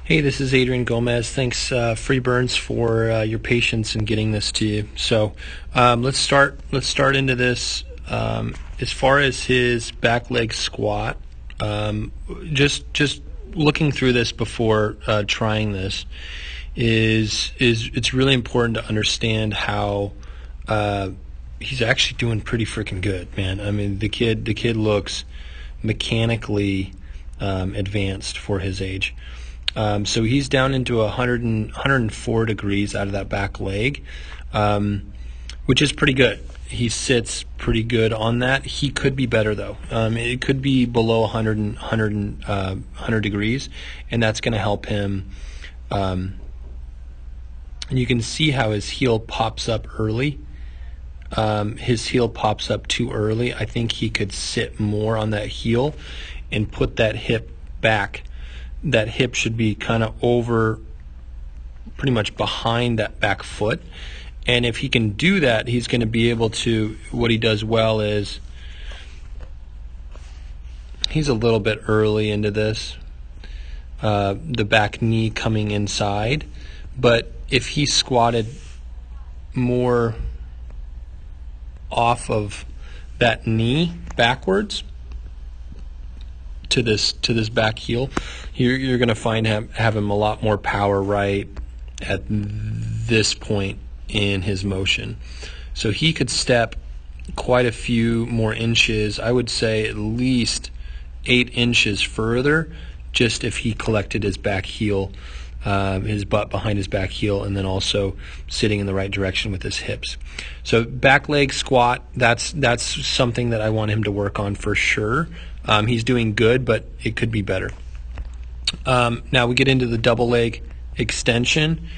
Hey, this is Adrian Gomez. Thanks, Freeburns, for your patience in getting this to you. So let's start into this. As far as his back leg squat, just looking through this before trying this is it's really important to understand how he's actually doing pretty freaking good, man. I mean, the kid looks mechanically advanced for his age. So he's down into 104 degrees out of that back leg, which is pretty good. He sits pretty good on that. He could be better, though. It could be below 100 degrees, and that's going to help him. And you can see how his heel pops up early. His heel pops up too early. I think he could sit more on that heel and put that hip back. That hip should be kind of over, pretty much behind that back foot. And if he can do that, he's going to be able to, what he does well is, he's a little bit early into this, the back knee coming inside. But if he squatted more off of that knee backwards, to this back heel, you're going to find have him a lot more power right at this point in his motion. So he could step quite a few more inches. I would say at least 8 inches further, just if he collected his back heel, his butt behind his back heel, and then also sitting in the right direction with his hips. So back leg squat, that's something that I want him to work on for sure. He's doing good, but it could be better. Now we get into the double leg extension,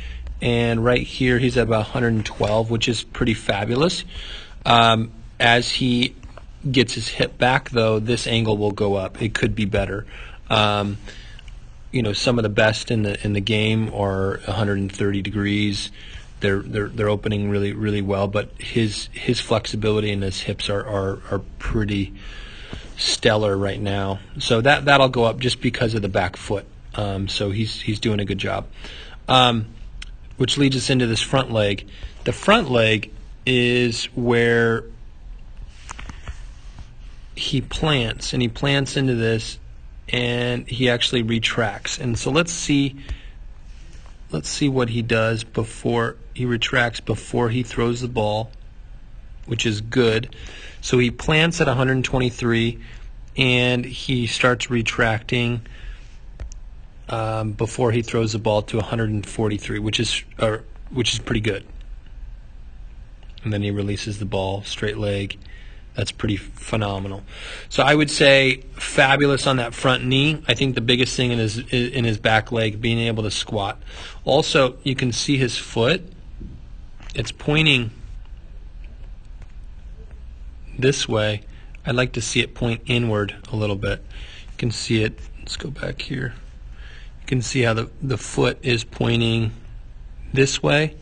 and right here he's at about 112, which is pretty fabulous. As he gets his hip back, though, this angle will go up. It could be better. Some of the best in the game are 130 degrees. They're opening really well, but his flexibility in his hips are pretty stellar right now. So that'll go up just because of the back foot. So he's doing a good job. Which leads us into this front leg. The front leg is where he plants, and he plants into this, and he actually retracts. And so let's see what he does before he retracts, before he throws the ball, which is good. So he plants at 123, and he starts retracting before he throws the ball to 143, which is pretty good. And then he releases the ball, straight leg. That's pretty phenomenal. So I would say fabulous on that front knee. I think the biggest thing in his back leg, being able to squat. Also, you can see his foot. It's pointing this way. I'd like to see it point inward a little bit. You can see it. Let's go back here. You can see how the foot is pointing this way.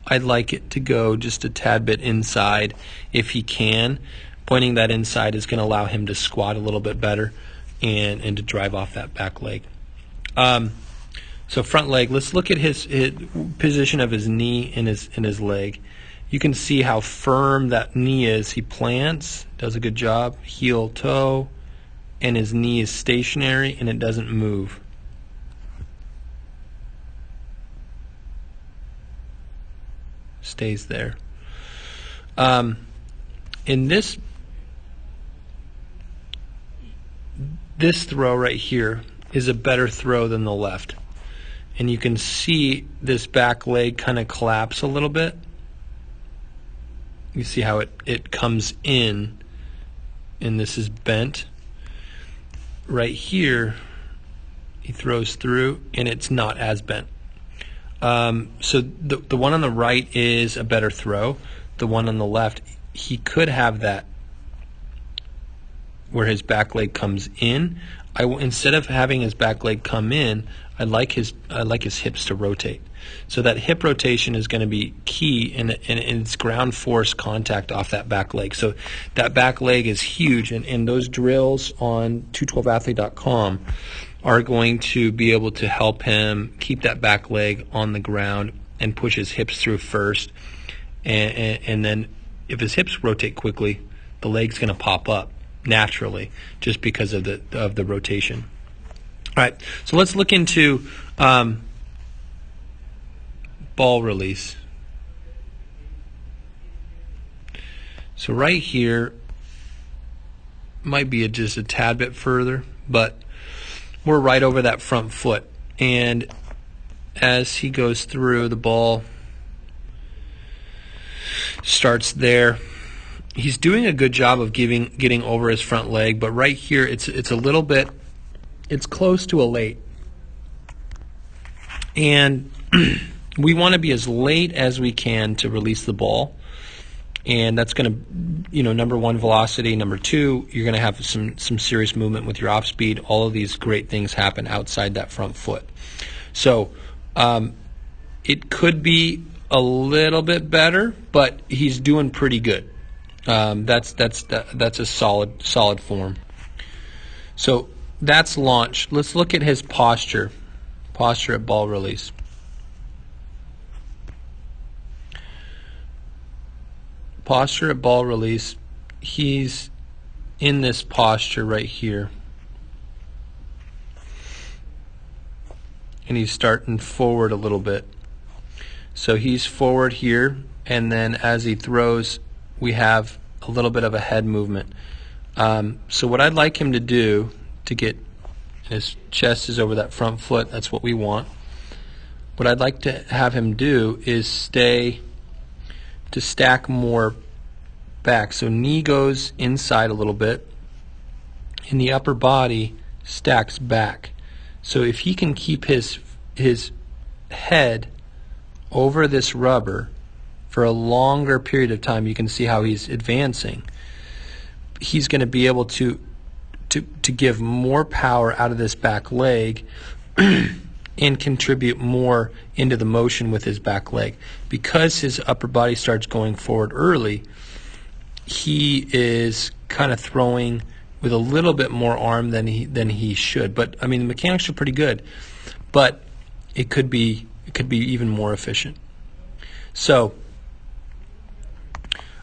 I'd like it to go just a tad bit inside if he can. Pointing that inside is going to allow him to squat a little bit better and to drive off that back leg. So front leg, let's look at his position of his knee and his leg. You can see how firm that knee is. He plants, does a good job, heel, toe, and his knee is stationary and it doesn't move. Stays there. In this throw right here is a better throw than the left. And you can see this back leg kind of collapse a little bit. You see how it comes in, and this is bent. Right here, he throws through, and it's not as bent. So the one on the right is a better throw. The one on the left, he could have that where his back leg comes in. Instead of having his back leg come in, I like his hips to rotate. So that hip rotation is going to be key, and it's ground force contact off that back leg. So that back leg is huge, and those drills on 212athlete.com are going to be able to help him keep that back leg on the ground and push his hips through first. And then if his hips rotate quickly, the leg's going to pop up naturally just because of the rotation. All right, so let's look into ball release. So right here might be just a tad bit further, but we're right over that front foot, and as he goes through, the ball starts there. He's doing a good job of getting over his front leg, but right here it's a little bit, it's close to a late, and we want to be as late as we can to release the ball. And that's going to, number one, velocity. Number two, you're going to have some serious movement with your off speed. All of these great things happen outside that front foot. So it could be a little bit better, but he's doing pretty good. That's a solid form. So that's launch. Let's look at his posture at ball release. Posture at ball release, he's in this posture right here. And he's starting forward a little bit. So he's forward here, and then as he throws, we have a little bit of a head movement. So what I'd like him to do to get his chest is over that front foot, that's what we want. What I'd like to have him do is stack more back. So knee goes inside a little bit, and the upper body stacks back. So if he can keep his head over this rubber for a longer period of time, you can see how he's advancing. He's going to be able to give more power out of this back leg and contribute more into the motion with his back leg. Because his upper body starts going forward early, he is kind of throwing with a little bit more arm than he should. But I mean, the mechanics are pretty good, but it could be even more efficient. So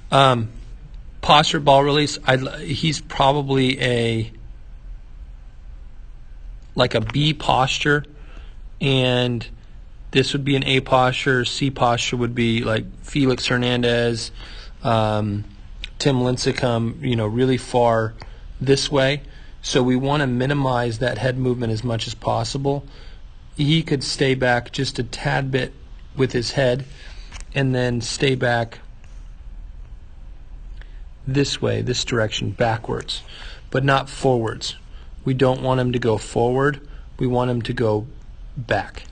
posture ball release, he's probably like a B posture, and this would be an A posture. C posture would be like Felix Hernandez, Tim Lincecum, really far this way. So we want to minimize that head movement as much as possible. He could stay back just a tad bit with his head and then stay back this way, this direction, backwards, but not forwards. We don't want him to go forward. We want him to go back.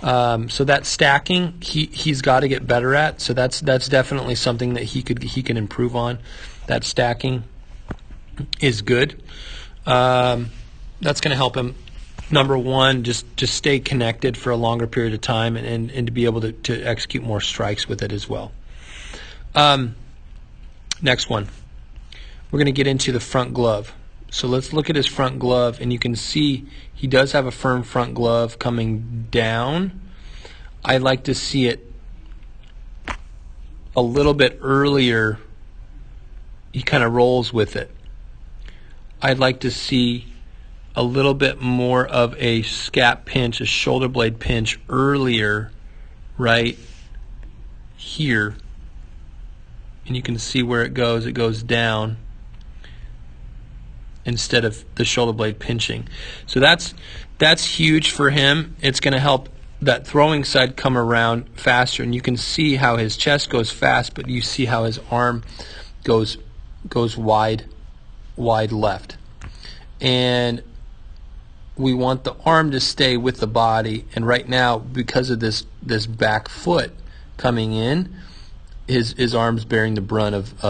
So that stacking, he's got to get better at. So that's definitely something that he can improve on. That stacking is good. That's going to help him. Number one, just stay connected for a longer period of time and to be able to execute more strikes with it as well. Next one, we're going to get into the front glove. So let's look at his front glove, and you can see he does have a firm front glove coming down. I like to see it a little bit earlier. He kind of rolls with it. I'd like to see a little bit more of a scap pinch, a shoulder blade pinch earlier, right here. And you can see where it goes down instead of the shoulder blade pinching. So that's huge for him. It's going to help that throwing side come around faster, and you can see how his chest goes fast, but you see how his arm goes wide left. And we want the arm to stay with the body, and right now, because of this back foot coming in, his arm's bearing the brunt of